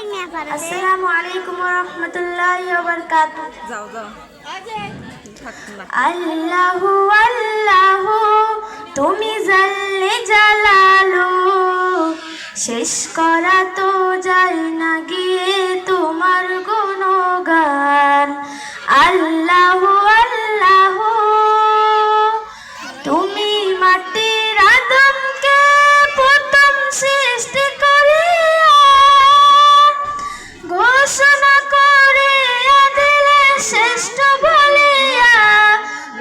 আসসালামু আলাইকুম ওয়া রাহমাতুল্লাহি ওয়া বারাকাতুহু। যাও যাও। আল্লাহু আল্লাহু তুমি জাল্লে জালালু, শেষ করা তো যায় না গিয়ে তোমার গুণগান। আল্লাহু আল্লাহু তুমি মাটির আদমকে প্রথম সৃষ্টি করিয়া ঘোষণা করে দিলে শ্রেষ্ঠ বলিয়া,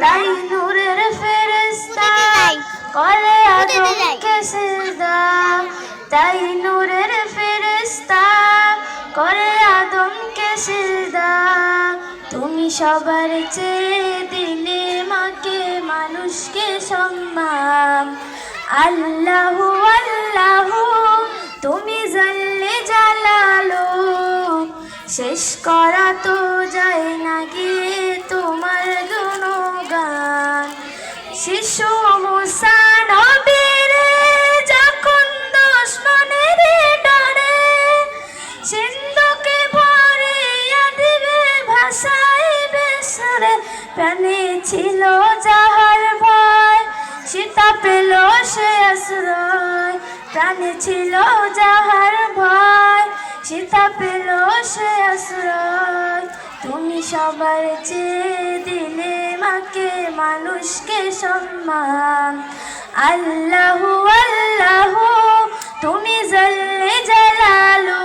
তাই নূরের ফেরেশতা করে আদমকে সিজদা, তাই নূরের ফেরেশতা করে আদমকে সিজদা। তুমি সবার চেয়ে দিলে মাকে মানুষকে সম্মান। আল্লাহু আল্লাহু তুমি জাল্লে জালালু, শেষ করা তো যায় না গিয়ে তোমার গুণগান। শিশু মুসা নবীরে যখন দুশমনের ডরে সিন্ধুকে ভরিয়া দিবে ভাসাইবে সুরে, প্রাণে ছিল যাহার ভয় সীতা পেল সে আশ্রয়। প্রাণে ছিল যাহার ভয় সীতা পেল সে আশ্রয়। তুমি সবার চেয়ে দিলে মাকে মানুষকে সম্মান। আল্লাহু আল্লাহু তুমি জাল্লে জালালু,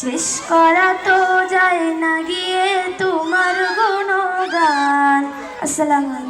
শেষ করা তো যায় না গিয়ে তোমার গুণগান। আসসালামু আলাইকুম।